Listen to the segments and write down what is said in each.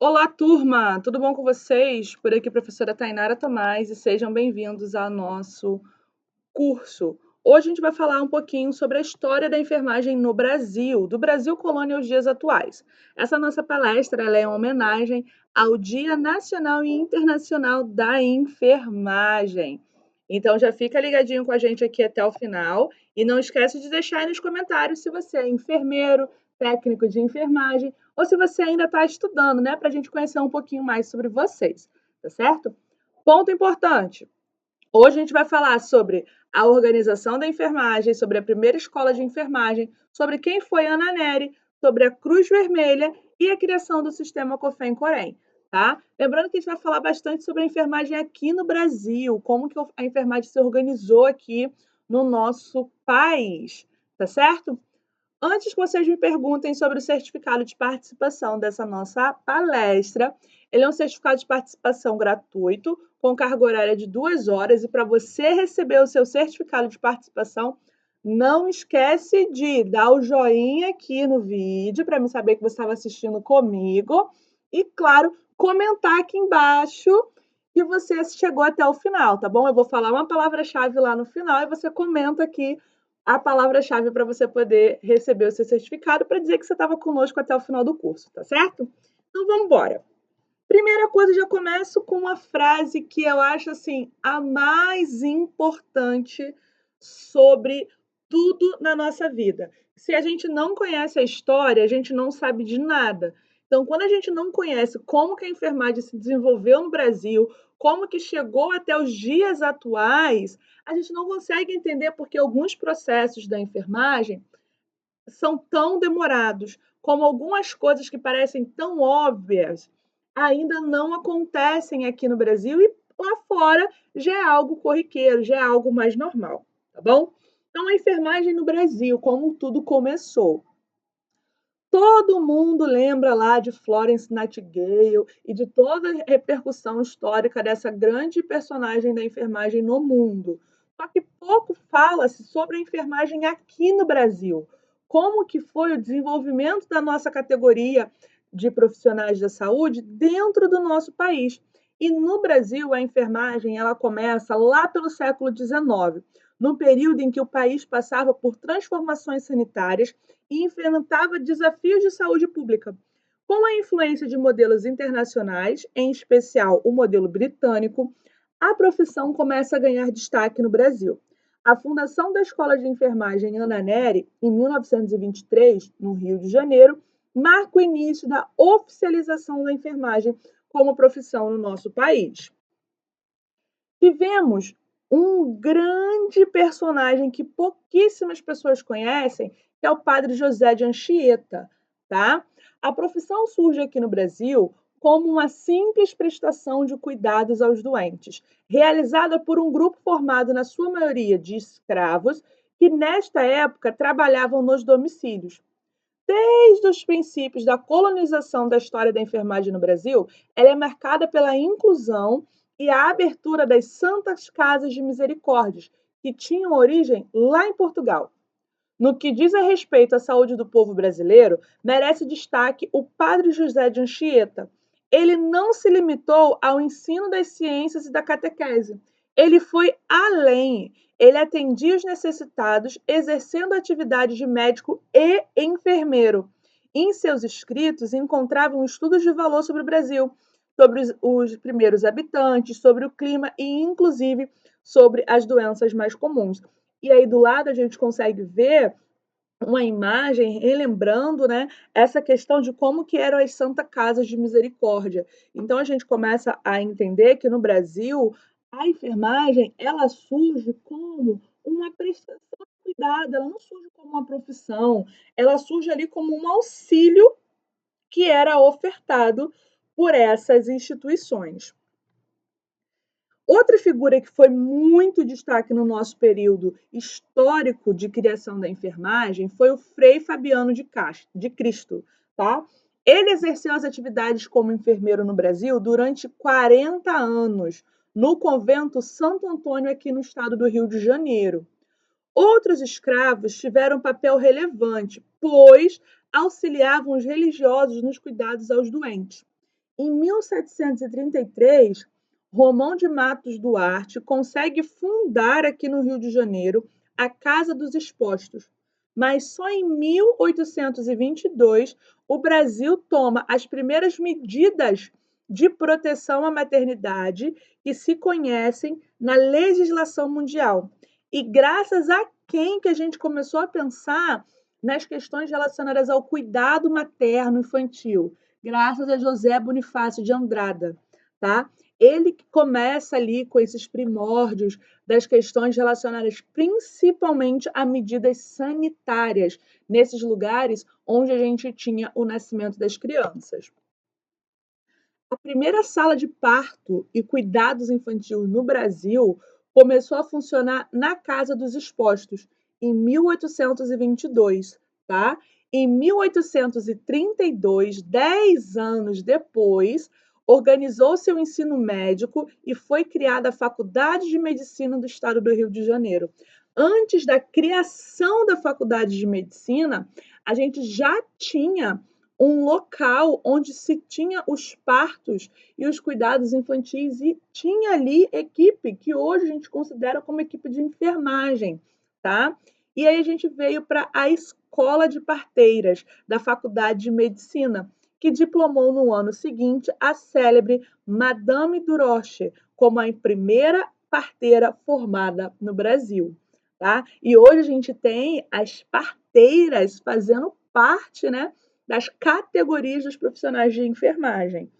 Olá, turma! Tudo bom com vocês? Por aqui, professora Tainara Tomás, e sejam bem-vindos ao nosso curso. Hoje a gente vai falar um pouquinho sobre a história da enfermagem no Brasil, do Brasil colônia aos dias atuais. Essa nossa palestra ela é uma homenagem ao Dia Nacional e Internacional da Enfermagem. Então já fica ligadinho com a gente aqui até o final e não esquece de deixar aí nos comentários se você é enfermeiro, técnico de enfermagem ou se você ainda está estudando, né, para a gente conhecer um pouquinho mais sobre vocês, tá certo? Ponto importante. Hoje a gente vai falar sobre a organização da enfermagem, sobre a primeira escola de enfermagem, sobre quem foi Ana Nery, sobre a Cruz Vermelha e a criação do sistema COFEM-COREM, tá? Lembrando que a gente vai falar bastante sobre a enfermagem aqui no Brasil, como que a enfermagem se organizou aqui no nosso país, tá certo? Antes que vocês me perguntem sobre o certificado de participação dessa nossa palestra, ele é um certificado de participação gratuito, com carga horária de 2 horas, e para você receber o seu certificado de participação, não esquece de dar o joinha aqui no vídeo, para me saber que você estava assistindo comigo, e, claro, comentar aqui embaixo que você chegou até o final, tá bom? Eu vou falar uma palavra-chave lá no final e você comenta aqui a palavra-chave para você poder receber o seu certificado para dizer que você estava conosco até o final do curso, tá certo? Então vamos embora. Primeira coisa, já começo com uma frase que eu acho assim a mais importante sobre tudo na nossa vida. Se a gente não conhece a história, a gente não sabe de nada. Então, quando a gente não conhece como que a enfermagem se desenvolveu no Brasil, como que chegou até os dias atuais, a gente não consegue entender porque alguns processos da enfermagem são tão demorados, como algumas coisas que parecem tão óbvias ainda não acontecem aqui no Brasil e lá fora já é algo corriqueiro, já é algo mais normal, tá bom? Então, a enfermagem no Brasil, como tudo começou. Todo mundo lembra lá de Florence Nightingale e de toda a repercussão histórica dessa grande personagem da enfermagem no mundo. Só que pouco fala-se sobre a enfermagem aqui no Brasil. Como que foi o desenvolvimento da nossa categoria de profissionais da saúde dentro do nosso país. E no Brasil, a enfermagem ela começa lá pelo século XIX, no período em que o país passava por transformações sanitárias e enfrentava desafios de saúde pública. Com a influência de modelos internacionais, em especial o modelo britânico, a profissão começa a ganhar destaque no Brasil. A fundação da Escola de Enfermagem Ana Nery, em 1923, no Rio de Janeiro, marca o início da oficialização da enfermagem como profissão no nosso país. Tivemos um grande personagem que pouquíssimas pessoas conhecem, que é o Padre José de Anchieta, tá? A profissão surge aqui no Brasil como uma simples prestação de cuidados aos doentes, realizada por um grupo formado, na sua maioria, de escravos, que nesta época trabalhavam nos domicílios. Desde os princípios da colonização da história da enfermagem no Brasil, ela é marcada pela inclusão e a abertura das Santas Casas de Misericórdias, que tinham origem lá em Portugal. No que diz a respeito à saúde do povo brasileiro, merece destaque o Padre José de Anchieta. Ele não se limitou ao ensino das ciências e da catequese. Ele foi além. Ele atendia os necessitados, exercendo a atividade de médico e enfermeiro. Em seus escritos, encontravam estudos de valor sobre o Brasil, sobre os primeiros habitantes, sobre o clima e, inclusive, sobre as doenças mais comuns. E aí do lado a gente consegue ver uma imagem relembrando, né, essa questão de como que eram as Santas Casas de Misericórdia. Então a gente começa a entender que no Brasil a enfermagem ela surge como uma prestação de cuidado, ela não surge como uma profissão, ela surge ali como um auxílio que era ofertado por essas instituições. Outra figura que foi muito destaque no nosso período histórico de criação da enfermagem foi o Frei Fabiano de Cristo, tá? Ele exerceu as atividades como enfermeiro no Brasil durante 40 anos, no convento Santo Antônio, aqui no estado do Rio de Janeiro. Outros escravos tiveram papel relevante, pois auxiliavam os religiosos nos cuidados aos doentes. Em 1733, Romão de Matos Duarte consegue fundar aqui no Rio de Janeiro a Casa dos Expostos, mas só em 1822 o Brasil toma as primeiras medidas de proteção à maternidade que se conhecem na legislação mundial. E graças a quem que a gente começou a pensar nas questões relacionadas ao cuidado materno infantil? Graças a José Bonifácio de Andrada, tá? Ele que começa ali com esses primórdios das questões relacionadas principalmente a medidas sanitárias nesses lugares onde a gente tinha o nascimento das crianças. A primeira sala de parto e cuidados infantis no Brasil começou a funcionar na Casa dos Expostos, em 1822, tá? Em 1832, 10 anos depois, organizou-se o ensino médico e foi criada a Faculdade de Medicina do Estado do Rio de Janeiro. Antes da criação da Faculdade de Medicina, a gente já tinha um local onde se tinha os partos e os cuidados infantis e tinha ali equipe que hoje a gente considera como equipe de enfermagem, tá? E aí a gente veio para a Escola de Parteiras da Faculdade de Medicina, que diplomou no ano seguinte a célebre Madame Durocher como a primeira parteira formada no Brasil, tá? E hoje a gente tem as parteiras fazendo parte, né, das categorias dos profissionais de enfermagem.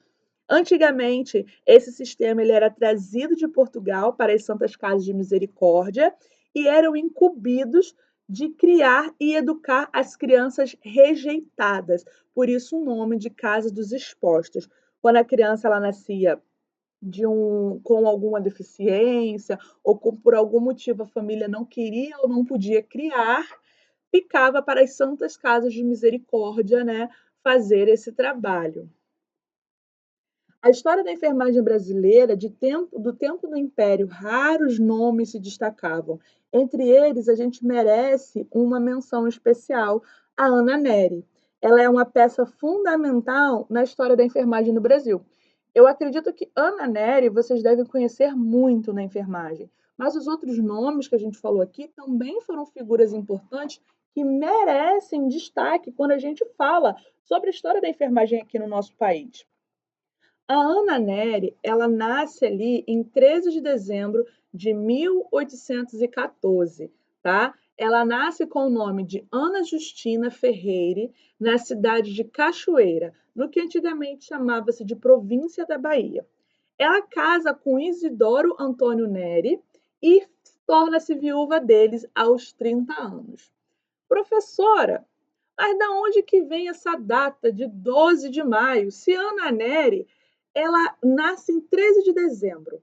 Antigamente, esse sistema ele era trazido de Portugal para as Santas Casas de Misericórdia e eram incumbidos de criar e educar as crianças rejeitadas. Por isso o nome de Casa dos Expostos. Quando a criança ela nascia com alguma deficiência ou por algum motivo a família não queria ou não podia criar, ficava para as Santas Casas de Misericórdia, né, fazer esse trabalho. A história da enfermagem brasileira, do tempo do Império, raros nomes se destacavam. Entre eles, a gente merece uma menção especial a Ana Nery. Ela é uma peça fundamental na história da enfermagem no Brasil. Eu acredito que Ana Nery vocês devem conhecer muito na enfermagem, mas os outros nomes que a gente falou aqui também foram figuras importantes que merecem destaque quando a gente fala sobre a história da enfermagem aqui no nosso país. A Ana Nery, ela nasce ali em 13 de dezembro de 1814, tá? Ela nasce com o nome de Ana Justina Ferreira, na cidade de Cachoeira, no que antigamente chamava-se de província da Bahia. Ela casa com Isidoro Antônio Nery e torna-se viúva deles aos 30 anos. Professora, mas da onde que vem essa data de 12 de maio? Se Ana Nery, ela nasce em 13 de dezembro.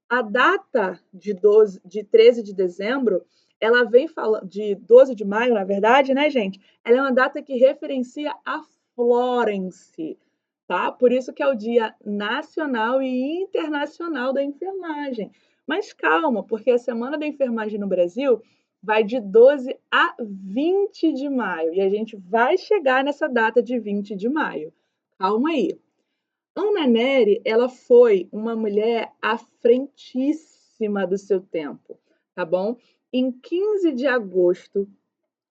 A data de 13 de dezembro, ela vem falando de 12 de maio, na verdade, né, gente? Ela é uma data que referencia a Florence, tá? Por isso que é o Dia Nacional e Internacional da Enfermagem. Mas calma, porque a Semana da Enfermagem no Brasil vai de 12 a 20 de maio e a gente vai chegar nessa data de 20 de maio. Calma aí. Ana Nery, ela foi uma mulher à frentíssima do seu tempo, tá bom? Em 15 de agosto,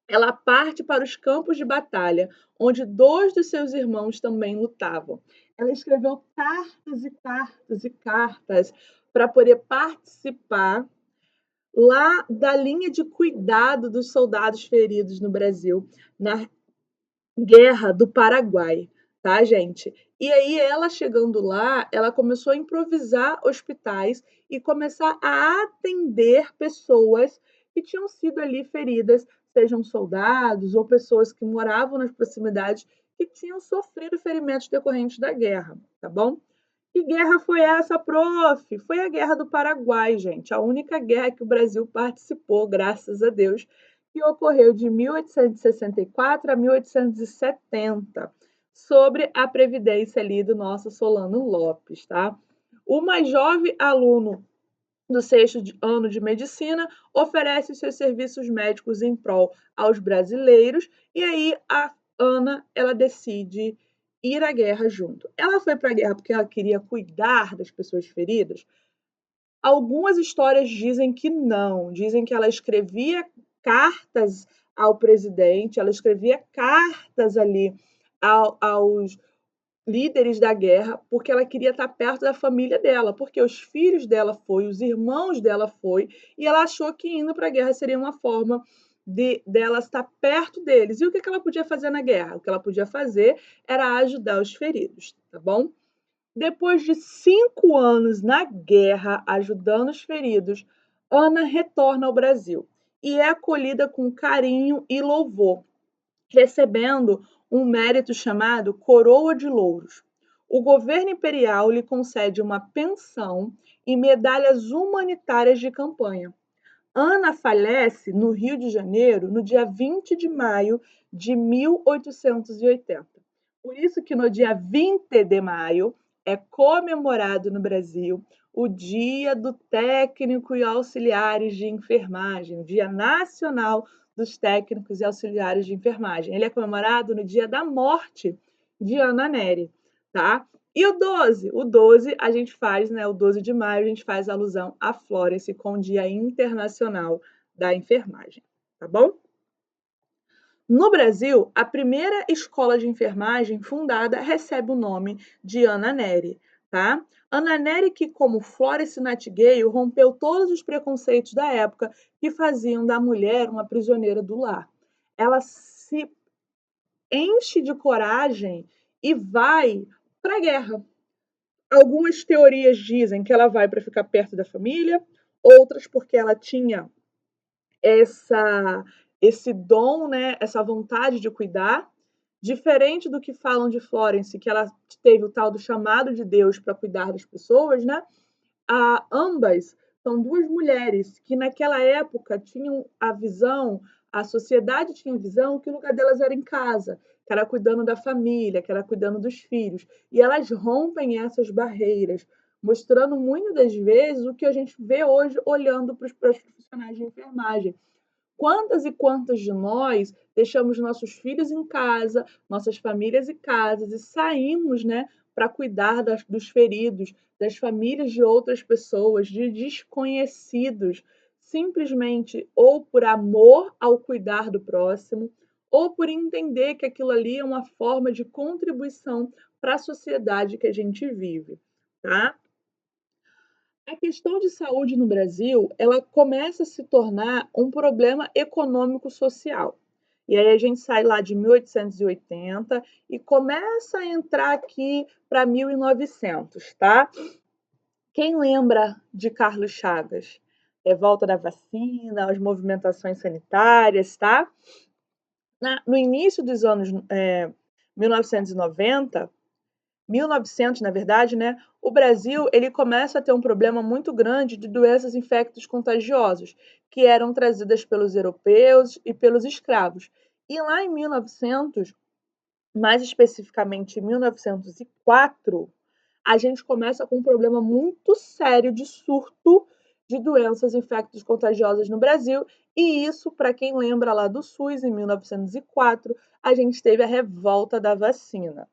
ela parte para os campos de batalha, onde dois dos seus irmãos também lutavam. Ela escreveu cartas e cartas e cartas para poder participar lá da linha de cuidado dos soldados feridos no Brasil, na Guerra do Paraguai, tá, gente? E aí ela chegando lá, ela começou a improvisar hospitais e começar a atender pessoas que tinham sido ali feridas, sejam soldados ou pessoas que moravam nas proximidades que tinham sofrido ferimentos decorrentes da guerra, tá bom? Que guerra foi essa, prof? Foi a Guerra do Paraguai, gente. A única guerra que o Brasil participou, graças a Deus, que ocorreu de 1864 a 1870, sobre a previdência ali do nosso Solano Lopes, tá? O mais jovem aluno do sexto ano de medicina oferece os seus serviços médicos em prol aos brasileiros e aí a Ana ela decide ir à guerra junto. Ela foi para a guerra porque ela queria cuidar das pessoas feridas? Algumas histórias dizem que não, dizem que ela escrevia cartas ao presidente, ela escrevia cartas ali aos líderes da guerra, porque ela queria estar perto da família dela, porque os filhos dela foi, os irmãos dela foi, e ela achou que indo para a guerra seria uma forma dela estar perto deles. E o que ela podia fazer na guerra? O que ela podia fazer era ajudar os feridos, tá bom? Depois de 5 anos na guerra, ajudando os feridos, Ana retorna ao Brasil e é acolhida com carinho e louvor, recebendo um mérito chamado Coroa de Louros. O governo imperial lhe concede uma pensão e medalhas humanitárias de campanha. Ana falece no Rio de Janeiro no dia 20 de maio de 1880. Por isso que no dia 20 de maio é comemorado no Brasil o Dia do Técnico e Auxiliares de Enfermagem, o Dia Nacional dos Técnicos e Auxiliares de Enfermagem. Ele é comemorado no dia da morte de Ana Nery, tá? E o 12? O 12 a gente faz, né? O 12 de maio a gente faz alusão a Florence com o Dia Internacional da Enfermagem, tá bom? No Brasil, a primeira escola de enfermagem fundada recebe o nome de Ana Nery, tá? Ana Nery que, como Florence Nightingale, rompeu todos os preconceitos da época que faziam da mulher uma prisioneira do lar. Ela se enche de coragem e vai para a guerra. Algumas teorias dizem que ela vai para ficar perto da família, outras porque ela tinha esse dom, né, essa vontade de cuidar, diferente do que falam de Florence, que ela teve o tal do chamado de Deus para cuidar das pessoas, né? Ambas são duas mulheres que naquela época tinham a visão, a sociedade tinha a visão que o lugar delas era em casa, que era cuidando da família, que era cuidando dos filhos. E elas rompem essas barreiras, mostrando muitas das vezes o que a gente vê hoje olhando para os profissionais de enfermagem. Quantas e quantas de nós deixamos nossos filhos em casa, nossas famílias em casas e saímos, né, para cuidar dos feridos, das famílias de outras pessoas, de desconhecidos, simplesmente ou por amor ao cuidar do próximo, ou por entender que aquilo ali é uma forma de contribuição para a sociedade que a gente vive, tá? A questão de saúde no Brasil, ela começa a se tornar um problema econômico-social. E aí a gente sai lá de 1880 e começa a entrar aqui para 1900, tá? Quem lembra de Carlos Chagas? Volta da vacina, as movimentações sanitárias, tá? No início dos anos 1990, 1900, na verdade, né, o Brasil ele começa a ter um problema muito grande de doenças infectos contagiosos, que eram trazidas pelos europeus e pelos escravos. E lá em 1900, mais especificamente em 1904, a gente começa com um problema muito sério de surto de doenças infectos contagiosas no Brasil, e isso, para quem lembra lá do SUS, em 1904, a gente teve a revolta da vacina.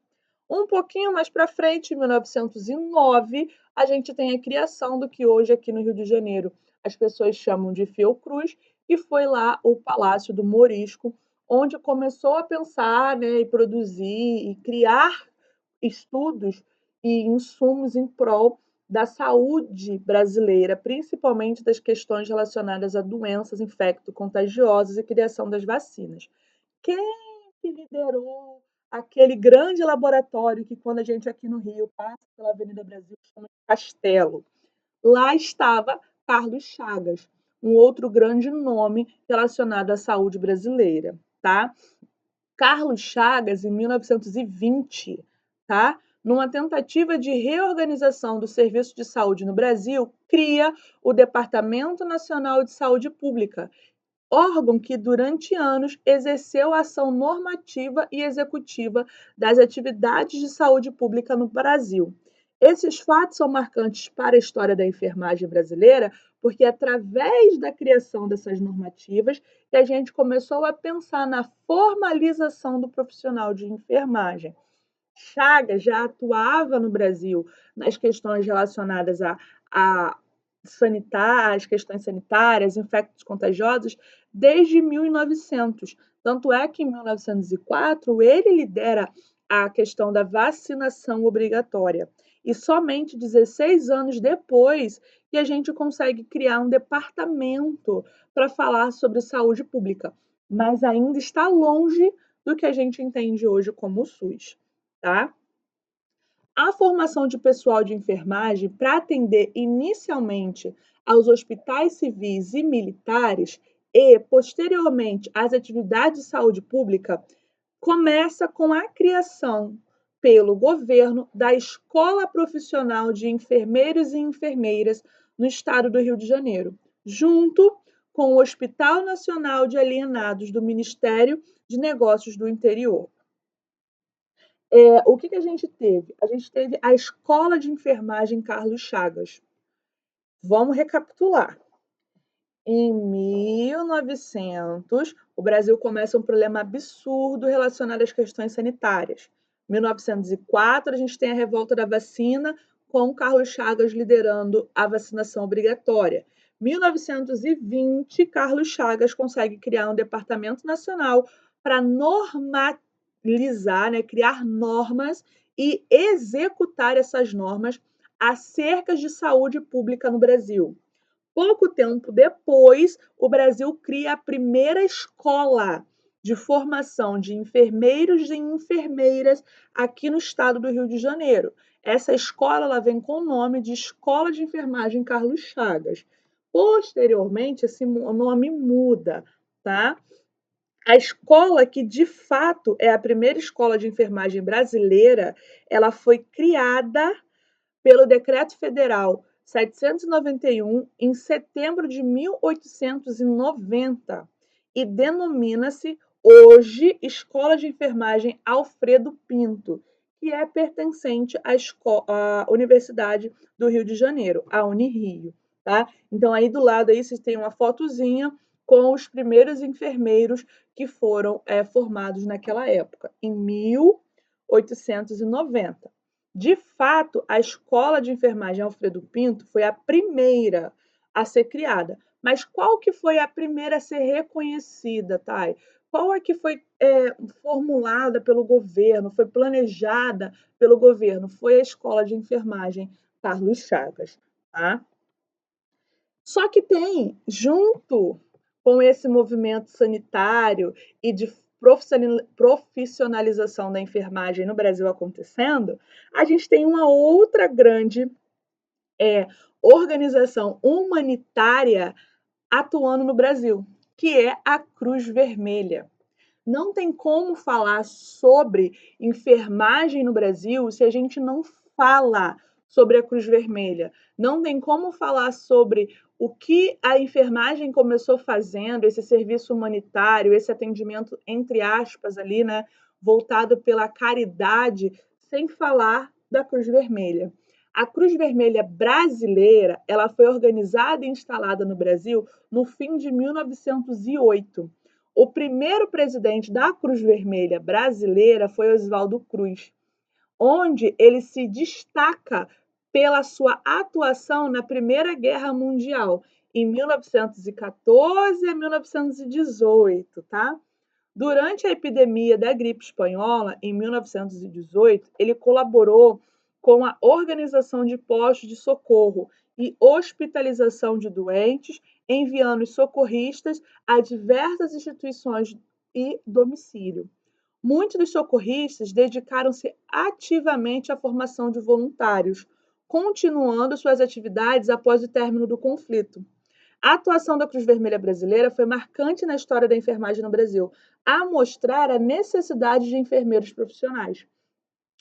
Um pouquinho mais para frente, em 1909, a gente tem a criação do que hoje aqui no Rio de Janeiro as pessoas chamam de Fiocruz, que foi lá o Palácio do Morisco, onde começou a pensar, né, e produzir e criar estudos e insumos em prol da saúde brasileira, principalmente das questões relacionadas a doenças infecto-contagiosas e criação das vacinas. Quem que liderou aquele grande laboratório que, quando a gente aqui no Rio passa pela Avenida Brasil, chama de Castelo? Lá estava Carlos Chagas, um outro grande nome relacionado à saúde brasileira, tá? Carlos Chagas, em 1920, tá? Numa tentativa de reorganização do serviço de saúde no Brasil, cria o Departamento Nacional de Saúde Pública, órgão que durante anos exerceu a ação normativa e executiva das atividades de saúde pública no Brasil. Esses fatos são marcantes para a história da enfermagem brasileira, porque é através da criação dessas normativas que a gente começou a pensar na formalização do profissional de enfermagem. Chagas já atuava no Brasil nas questões relacionadas a às questões sanitárias, infectos contagiosos, desde 1900. Tanto é que em 1904 ele lidera a questão da vacinação obrigatória. E somente 16 anos depois que a gente consegue criar um departamento para falar sobre saúde pública, mas ainda está longe do que a gente entende hoje como o SUS, tá? A formação de pessoal de enfermagem para atender inicialmente aos hospitais civis e militares e, posteriormente, às atividades de saúde pública começa com a criação pelo governo da Escola Profissional de Enfermeiros e Enfermeiras no estado do Rio de Janeiro, junto com o Hospital Nacional de Alienados do Ministério de Negócios do Interior. O que a gente teve? A gente teve a Escola de Enfermagem Carlos Chagas. Vamos recapitular. Em 1900, o Brasil começa um problema absurdo relacionado às questões sanitárias. Em 1904, a gente tem a revolta da vacina, com Carlos Chagas liderando a vacinação obrigatória. Em 1920, Carlos Chagas consegue criar um departamento nacional para normalizar, né, criar normas e executar essas normas acerca de saúde pública no Brasil. Pouco tempo depois, o Brasil cria a primeira escola de formação de enfermeiros e enfermeiras aqui no estado do Rio de Janeiro. Essa escola ela vem com o nome de Escola de Enfermagem Carlos Chagas. Posteriormente, esse nome muda, tá? A escola, que de fato é a primeira escola de enfermagem brasileira, ela foi criada pelo Decreto Federal 791, em setembro de 1890, e denomina-se hoje Escola de Enfermagem Alfredo Pinto, que é pertencente à Universidade do Rio de Janeiro, a Unirio. Tá? Então, aí do lado aí vocês têm uma fotozinha com os primeiros enfermeiros que foram formados naquela época, em 1890. De fato, a Escola de Enfermagem Alfredo Pinto foi a primeira a ser criada. Mas qual que foi a primeira a ser reconhecida, Thay? Qual é que foi formulada pelo governo, foi planejada pelo governo? Foi a Escola de Enfermagem Carlos Chagas. Tá? Só que tem, junto com esse movimento sanitário e de profissionalização da enfermagem no Brasil acontecendo, a gente tem uma outra grande organização humanitária atuando no Brasil, que é a Cruz Vermelha. Não tem como falar sobre enfermagem no Brasil se a gente não fala sobre a Cruz Vermelha. Não tem como falar sobre o que a enfermagem começou fazendo, esse serviço humanitário, esse atendimento, entre aspas, ali, né, voltado pela caridade, sem falar da Cruz Vermelha. A Cruz Vermelha brasileira, ela foi organizada e instalada no Brasil no fim de 1908. O primeiro presidente da Cruz Vermelha brasileira foi Oswaldo Cruz, onde ele se destaca pela sua atuação na Primeira Guerra Mundial, em 1914 a 1918, tá? Durante a epidemia da gripe espanhola, em 1918, ele colaborou com a organização de postos de socorro e hospitalização de doentes, enviando socorristas a diversas instituições e domicílio. Muitos dos socorristas dedicaram-se ativamente à formação de voluntários, continuando suas atividades após o término do conflito. A atuação da Cruz Vermelha Brasileira foi marcante na história da enfermagem no Brasil, a mostrar a necessidade de enfermeiros profissionais.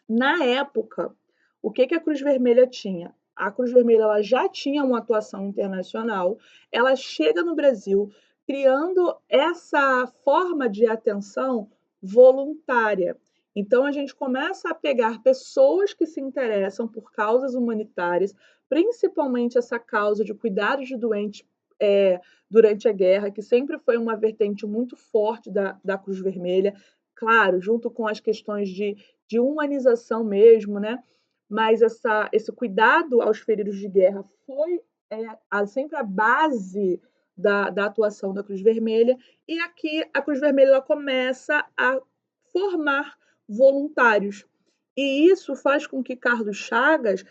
Na época, o que a Cruz Vermelha tinha? A Cruz Vermelha ela já tinha uma atuação internacional, ela chega no Brasil criando essa forma de atenção voluntária. Então, a gente começa a pegar pessoas que se interessam por causas humanitárias, principalmente essa causa de cuidados de doentes durante a guerra, que sempre foi uma vertente muito forte da Cruz Vermelha, claro, junto com as questões de humanização mesmo, né? Mas esse cuidado aos feridos de guerra foi sempre a base da atuação da Cruz Vermelha, e aqui a Cruz Vermelha ela começa a formar voluntários. E isso faz com que Carlos Chagas,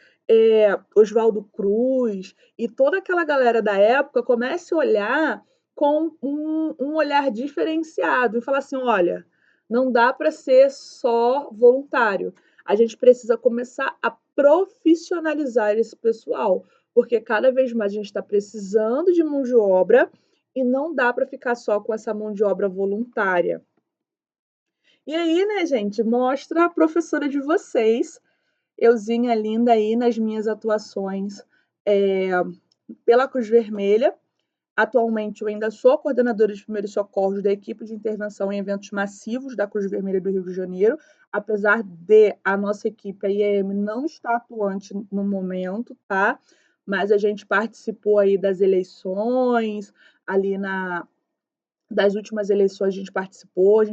Oswaldo Cruz e toda aquela galera da época comece a olhar com um olhar diferenciado e falar assim: olha, não dá para ser só voluntário, a gente precisa começar a profissionalizar esse pessoal, porque cada vez mais a gente está precisando de mão de obra e não dá para ficar só com essa mão de obra voluntária. E aí, né, gente, mostra a professora de vocês, euzinha linda aí nas minhas atuações pela Cruz Vermelha. Atualmente, eu ainda sou coordenadora de primeiros socorros da equipe de intervenção em eventos massivos da Cruz Vermelha do Rio de Janeiro, apesar de a nossa equipe, a IEM, não estar atuante no momento, tá? Mas a gente participou aí das eleições, ali das últimas eleições a gente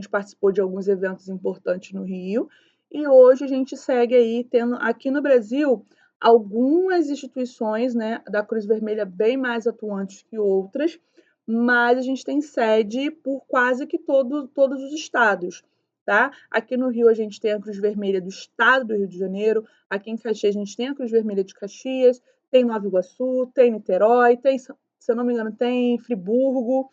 participou de alguns eventos importantes no Rio, e hoje a gente segue aí tendo, aqui no Brasil, algumas instituições, né, da Cruz Vermelha bem mais atuantes que outras, mas a gente tem sede por quase que todos os estados, tá? Aqui no Rio a gente tem a Cruz Vermelha do estado do Rio de Janeiro, aqui em Caxias a gente tem a Cruz Vermelha de Caxias, tem Nova Iguaçu, tem Niterói, tem, se eu não me engano, tem Friburgo.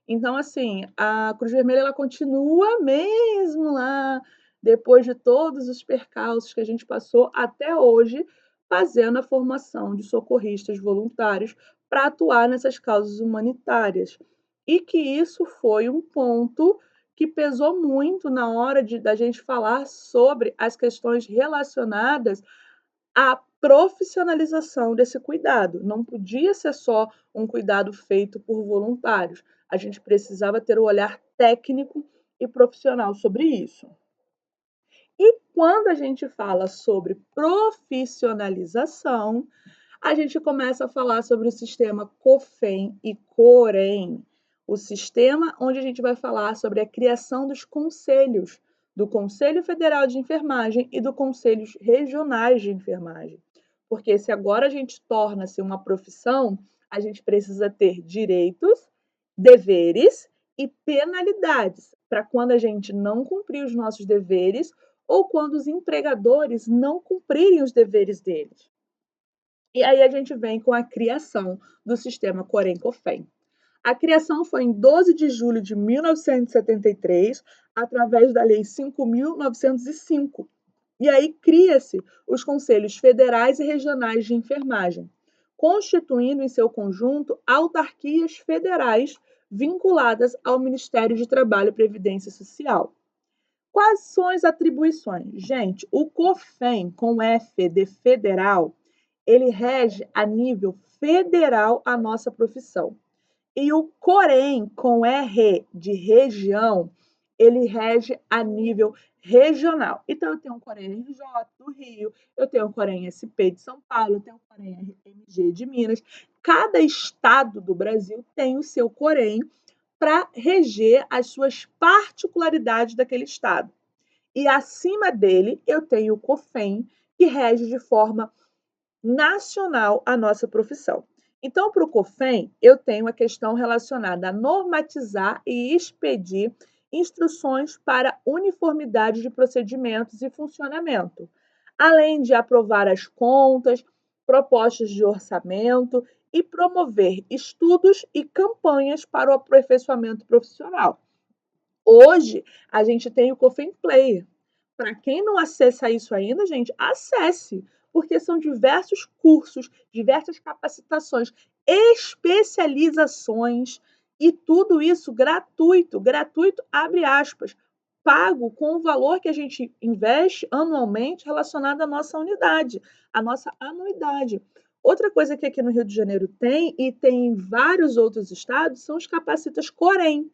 Então, assim, a Cruz Vermelha ela continua mesmo lá, depois de todos os percalços que a gente passou até hoje, fazendo a formação de socorristas voluntários para atuar nessas causas humanitárias. E que isso foi um ponto que pesou muito na hora da gente falar sobre as questões relacionadas à profissionalização desse cuidado. Não podia ser só um cuidado feito por voluntários. A gente precisava ter o olhar técnico e profissional sobre isso. E quando a gente fala sobre profissionalização, a gente começa a falar sobre o sistema COFEM e COREM, o sistema onde a gente vai falar sobre a criação dos conselhos, do Conselho Federal de Enfermagem e do Conselhos Regionais de Enfermagem. Porque se agora a gente torna-se uma profissão, a gente precisa ter direitos, deveres e penalidades para quando a gente não cumprir os nossos deveres ou quando os empregadores não cumprirem os deveres deles. E aí a gente vem com a criação do sistema Corém-COFEM. A criação foi em 12 de julho de 1973, através da Lei 5.905. E aí cria-se os Conselhos Federais e Regionais de Enfermagem, constituindo em seu conjunto autarquias federais vinculadas ao Ministério de Trabalho e Previdência Social. Quais são as atribuições? Gente, o COFEM, com F de federal, ele rege a nível federal a nossa profissão. E o COREM, com R de região, ele rege a nível regional. Então, eu tenho o COREM RJ do Rio, eu tenho o COREM SP de São Paulo, eu tenho o COREM RMG de Minas. Cada estado do Brasil tem o seu COREM para reger as suas particularidades daquele estado. E acima dele, eu tenho o COFEM, que rege de forma nacional a nossa profissão. Então, para o COFEM, eu tenho a questão relacionada a normatizar e expedir instruções para uniformidade de procedimentos e funcionamento, além de aprovar as contas, propostas de orçamento e promover estudos e campanhas para o aperfeiçoamento profissional. Hoje, a gente tem o COFEM Player. Para quem não acessa isso ainda, gente, acesse, porque são diversos cursos, diversas capacitações, especializações e tudo isso gratuito, gratuito, abre aspas, pago com o valor que a gente investe anualmente relacionado à nossa unidade, à nossa anuidade. Outra coisa que aqui no Rio de Janeiro tem, e tem em vários outros estados, são os capacitas Corém,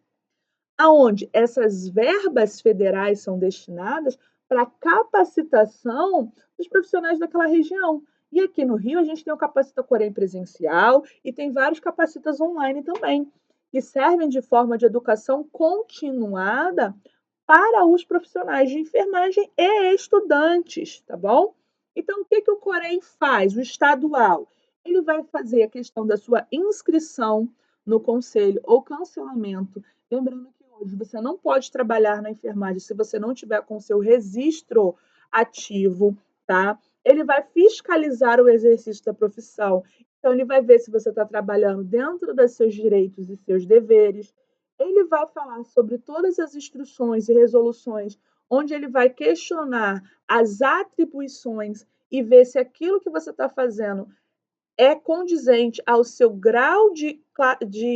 aonde essas verbas federais são destinadas para capacitação dos profissionais daquela região. E aqui no Rio a gente tem o Capacita Corém presencial e tem vários capacitas online também, que servem de forma de educação continuada para os profissionais de enfermagem e estudantes, tá bom? Então, o que que o Corém faz, o estadual? Ele vai fazer a questão da sua inscrição no conselho ou cancelamento. Lembrando que hoje você não pode trabalhar na enfermagem se você não tiver com seu registro ativo, tá? Ele vai fiscalizar o exercício da profissão. Então, ele vai ver se você está trabalhando dentro dos seus direitos e seus deveres. Ele vai falar sobre todas as instruções e resoluções, onde ele vai questionar as atribuições e ver se aquilo que você está fazendo é condizente ao seu grau de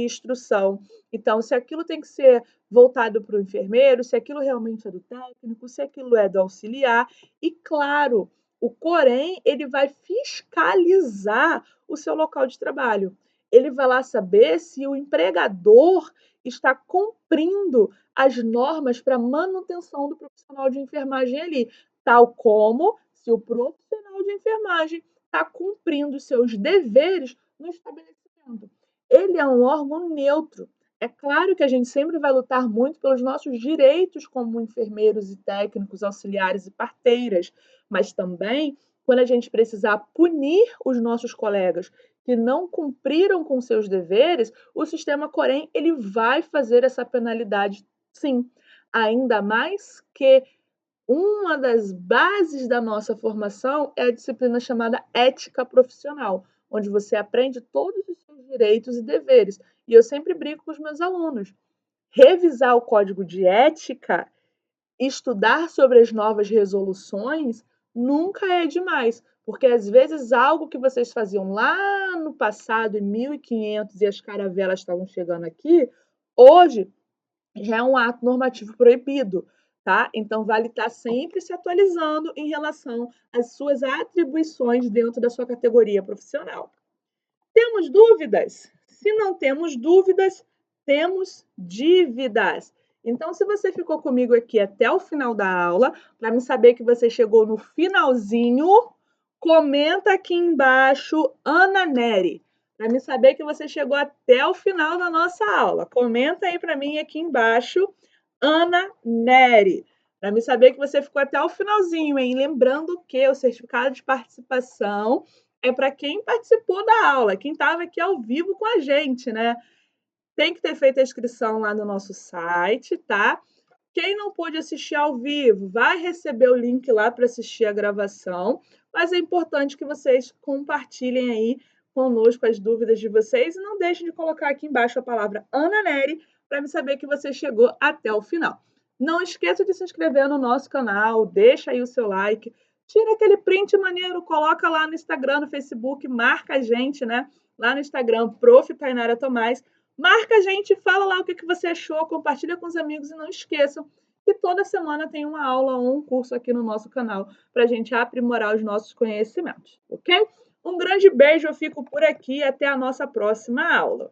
instrução. Então, se aquilo tem que ser voltado para o enfermeiro, se aquilo realmente é do técnico, se aquilo é do auxiliar. E, claro, o Corém, ele vai fiscalizar o seu local de trabalho. Ele vai lá saber se o empregador está cumprindo as normas para manutenção do profissional de enfermagem ali, tal como se o profissional de enfermagem está cumprindo seus deveres no estabelecimento. Ele é um órgão neutro. É claro que a gente sempre vai lutar muito pelos nossos direitos como enfermeiros e técnicos, auxiliares e parteiras, mas também quando a gente precisar punir os nossos colegas que não cumpriram com seus deveres, o sistema Corém ele vai fazer essa penalidade, sim. Ainda mais que uma das bases da nossa formação é a disciplina chamada ética profissional, onde você aprende todos os seus direitos e deveres. E eu sempre brinco com os meus alunos. Revisar o código de ética, estudar sobre as novas resoluções, nunca é demais, porque às vezes algo que vocês faziam lá no passado, em 1500, e as caravelas estavam chegando aqui, hoje já é um ato normativo proibido, tá? Então, vale estar sempre se atualizando em relação às suas atribuições dentro da sua categoria profissional. Temos dúvidas? Se não temos dúvidas, temos dívidas. Então, se você ficou comigo aqui até o final da aula, para me saber que você chegou no finalzinho, comenta aqui embaixo, Ana Neri. Para me saber que você chegou até o final da nossa aula. Comenta aí para mim aqui embaixo, Ana Neri. Para me saber que você ficou até o finalzinho, hein? Lembrando que o certificado de participação é para quem participou da aula, quem estava aqui ao vivo com a gente, né? Tem que ter feito a inscrição lá no nosso site, tá? Quem não pôde assistir ao vivo, vai receber o link lá para assistir a gravação, mas é importante que vocês compartilhem aí conosco as dúvidas de vocês e não deixem de colocar aqui embaixo a palavra Ana Neri para me saber que você chegou até o final. Não esqueça de se inscrever no nosso canal, deixa aí o seu like, tira aquele print maneiro, coloca lá no Instagram, no Facebook, marca a gente, né? Lá no Instagram, Prof. Tainara Tomás. Marca a gente, fala lá o que você achou, compartilha com os amigos e não esqueçam que toda semana tem uma aula ou um curso aqui no nosso canal para a gente aprimorar os nossos conhecimentos, ok? Um grande beijo, eu fico por aqui e até a nossa próxima aula.